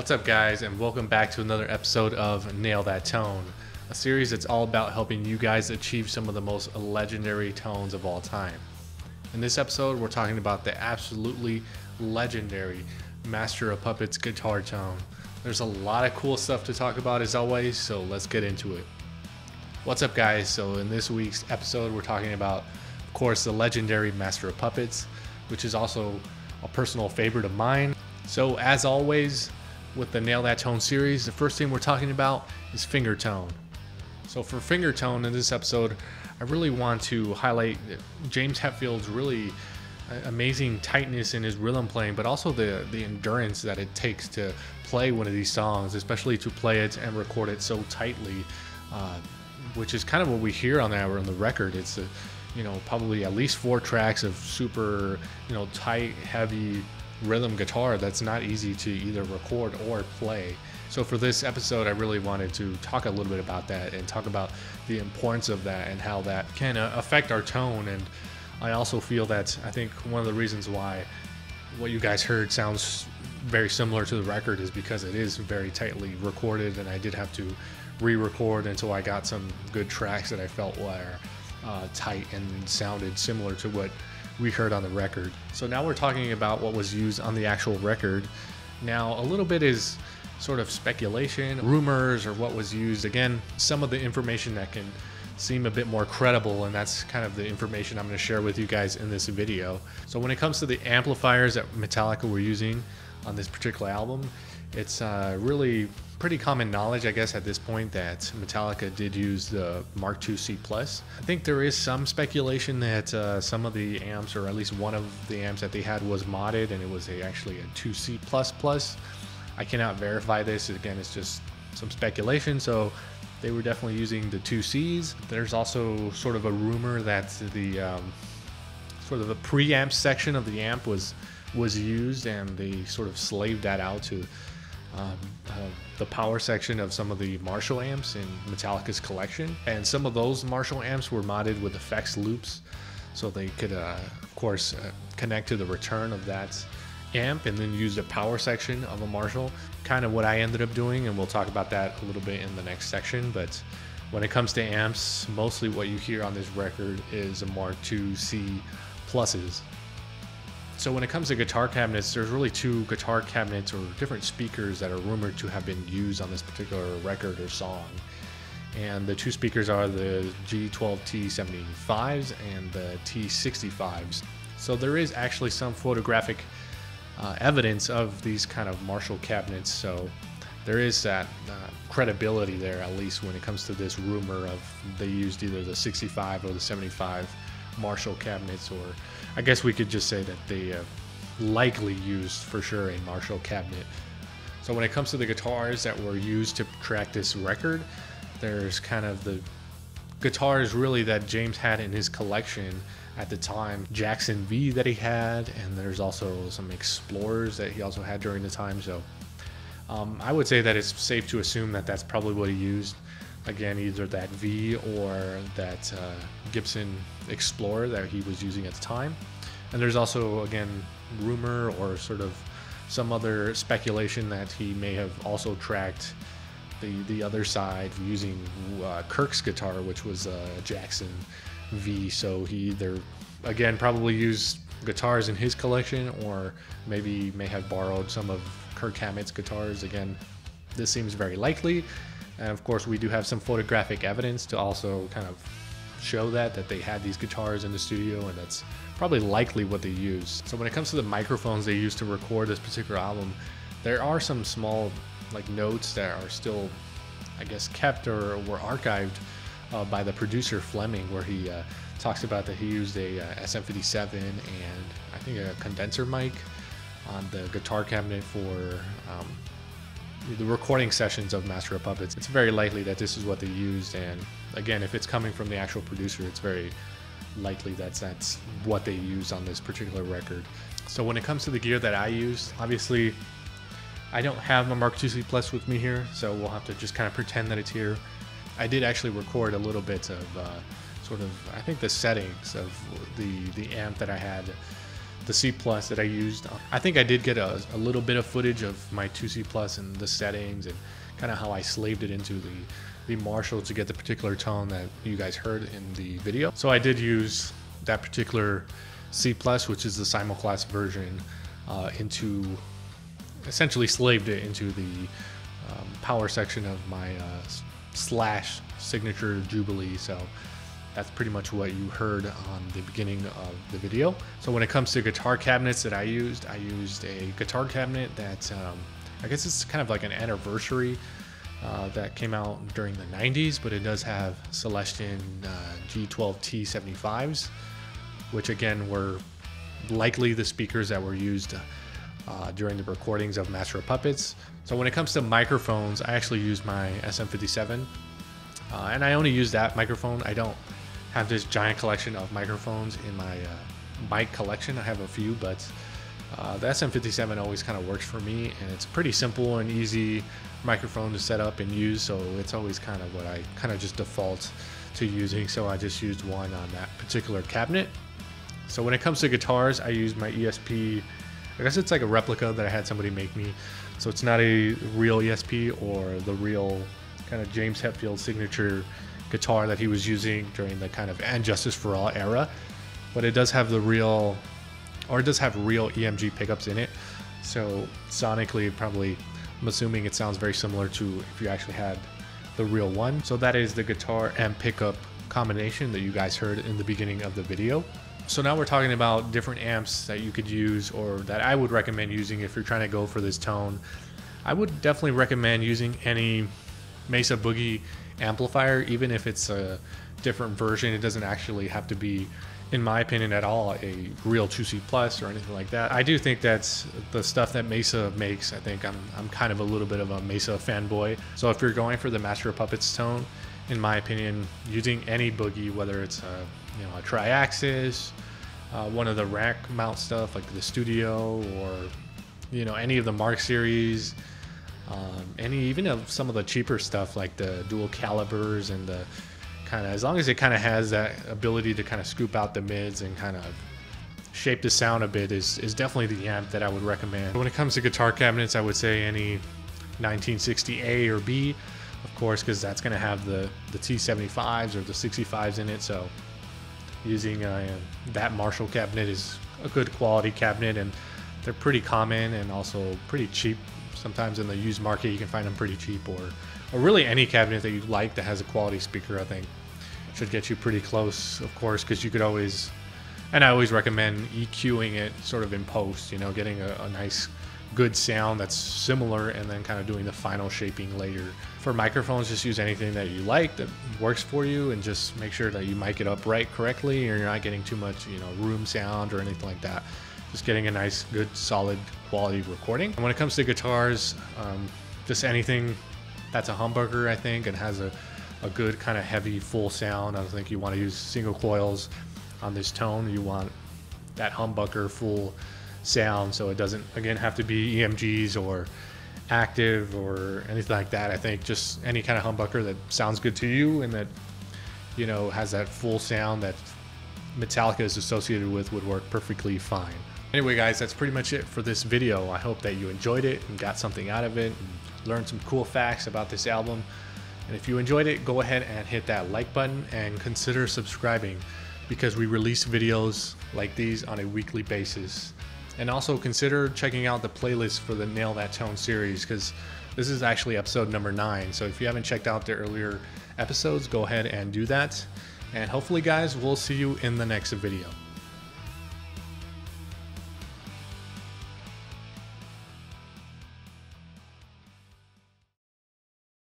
What's up, guys, and welcome back to another episode of Nail That Tone, a series that's all about helping you guys achieve some of the most legendary tones of all time. In this episode, we're talking about the absolutely legendary Master of Puppets guitar tone. There's a lot of cool stuff to talk about as always, so let's get into it. What's up, guys? So in this week's episode, we're talking about, of course, the legendary Master of Puppets, which is also a personal favorite of mine. So as always, with the Nail That Tone series, the first thing we're talking about is finger tone. So for finger tone in this episode, I really want to highlight James Hetfield's really amazing tightness in his rhythm playing, but also the endurance that it takes to play one of these songs, especially to play it and record it so tightly, which is kind of what we hear on the record. It's probably at least 4 tracks of super tight, heavy rhythm guitar that's not easy to either record or play. So for this episode, I really wanted to talk a little bit about that and talk about the importance of that and how that can affect our tone. And I also feel that I think one of the reasons why what you guys heard sounds very similar to the record is because it is very tightly recorded, and I did have to re-record until I got some good tracks that I felt were tight and sounded similar to what we heard on the record. So now we're talking about what was used on the actual record. Now a little bit is sort of speculation, rumors, or what was used. Again, some of the information that can seem a bit more credible, and that's kind of the information I'm going to share with you guys in this video. So when it comes to the amplifiers that Metallica were using on this particular album, it's really pretty common knowledge, I guess, at this point that Metallica did use the Mark II C+. I think there is some speculation that some of the amps, or at least one of the amps that they had, was modded and it was actually a 2C++. I cannot verify this. Again, it's just some speculation, so they were definitely using the 2Cs. There's also sort of a rumor that the sort of the preamp section of the amp was used, and they sort of slaved that out to the power section of some of the Marshall amps in Metallica's collection. And some of those Marshall amps were modded with effects loops, so they could of course connect to the return of that amp and then use the power section of a Marshall. Kind of what I ended up doing, and we'll talk about that a little bit in the next section. But when it comes to amps, mostly what you hear on this record is a Mark II C pluses. So when it comes to guitar cabinets, there's really 2 guitar cabinets or different speakers that are rumored to have been used on this particular record or song. And the 2 speakers are the G12T75s and the T65s. So there is actually some photographic evidence of these kind of Marshall cabinets. So there is that credibility there, at least when it comes to this rumor of they used either the 65 or the 75 Marshall cabinets, or I guess we could just say that they likely used for sure a Marshall cabinet. So when it comes to the guitars that were used to track this record, there's kind of the guitars really that James had in his collection at the time. Jackson V that he had, and there's also some Explorers that he also had during the time. So I would say that it's safe to assume that that's probably what he used. Again, either that V or that Gibson Explorer that he was using at the time. And there's also, again, rumor or sort of some other speculation that he may have also tracked the other side using Kirk's guitar, which was a Jackson V. So he either, again, probably used guitars in his collection, or maybe may have borrowed some of Kirk Hammett's guitars. Again, this seems very likely. And of course, we do have some photographic evidence to also kind of show that they had these guitars in the studio, and that's probably likely what they used. So when it comes to the microphones they used to record this particular album, there are some small notes that are still, I guess, kept or were archived by the producer Fleming, where he talks about that he used a SM57 and I think a condenser mic on the guitar cabinet for the recording sessions of Master of Puppets. It's very likely that this is what they used, and again, if it's coming from the actual producer, it's very likely that's what they used on this particular record. So when it comes to the gear that I used, obviously I don't have my Mark II C+ with me here, so we'll have to just kind of pretend that it's here. I did actually record a little bit of sort of, I think, the settings of the amp that I had the C Plus that I used. I think I did get a little bit of footage of my 2C Plus and the settings and kind of how I slaved it into the Marshall to get the particular tone that you guys heard in the video. So I did use that particular C Plus, which is the simulclass version, essentially slaved it into the power section of my Slash signature Jubilee. So that's pretty much what you heard on the beginning of the video. So when it comes to guitar cabinets that I used a guitar cabinet that I guess it's kind of like an anniversary that came out during the 90s, but it does have Celestion G12T 75s, which again were likely the speakers that were used during the recordings of Master of Puppets. So when it comes to microphones, I actually use my SM57, and I only use that microphone. I don't have this giant collection of microphones in my mic collection. I have a few, but the SM57 always kind of works for me, and it's pretty simple and easy microphone to set up and use, so it's always kind of what I kind of just default to using. So I just used one on that particular cabinet. So when it comes to guitars, I use my ESP. I guess it's like a replica that I had somebody make me. So it's not a real ESP or the real kind of James Hetfield signature guitar that he was using during the kind of And Justice for All era, but it does have real EMG pickups in it. So sonically, probably, I'm assuming it sounds very similar to if you actually had the real one. So that is the guitar and pickup combination that you guys heard in the beginning of the video. So now we're talking about different amps that you could use, or that I would recommend using if you're trying to go for this tone. I would definitely recommend using any Mesa Boogie amplifier, even if it's a different version. It doesn't actually have to be, in my opinion, at all a real 2C Plus or anything like that. I do think that's the stuff that Mesa makes. I think I'm kind of a little bit of a Mesa fanboy. So if you're going for the Master of Puppets tone, in my opinion, using any Boogie, whether it's a tri-axis, one of the rack mount stuff like the Studio, or any of the Mark series, even of some of the cheaper stuff like the dual calibers, and the kind of, as long as it kind of has that ability to kind of scoop out the mids and kind of shape the sound a bit, is definitely the amp that I would recommend. When it comes to guitar cabinets, I would say any 1960A or B, of course, because that's going to have the T75s or the 65s in it. So using that Marshall cabinet is a good quality cabinet, and they're pretty common and also pretty cheap. Sometimes in the used market you can find them pretty cheap, or really any cabinet that you like that has a quality speaker, I think should get you pretty close, of course, because you could always, and I always recommend EQing it sort of in post, getting a nice good sound that's similar, and then kind of doing the final shaping later. For microphones, just use anything that you like that works for you, and just make sure that you mic it up right correctly, or you're not getting too much room sound or anything like that. Just getting a nice, good, solid quality recording. And when it comes to guitars, just anything that's a humbucker, I think, and has a good kind of heavy full sound. I don't think you want to use single coils on this tone. You want that humbucker full sound, so it doesn't, again, have to be EMGs or active or anything like that. I think just any kind of humbucker that sounds good to you and that has that full sound that Metallica is associated with would work perfectly fine. Anyway guys, that's pretty much it for this video. I hope that you enjoyed it and got something out of it and learned some cool facts about this album. And if you enjoyed it, go ahead and hit that like button and consider subscribing, because we release videos like these on a weekly basis. And also consider checking out the playlist for the Nail That Tone series, because this is actually episode number 9. So if you haven't checked out the earlier episodes, go ahead and do that. And hopefully guys, we'll see you in the next video.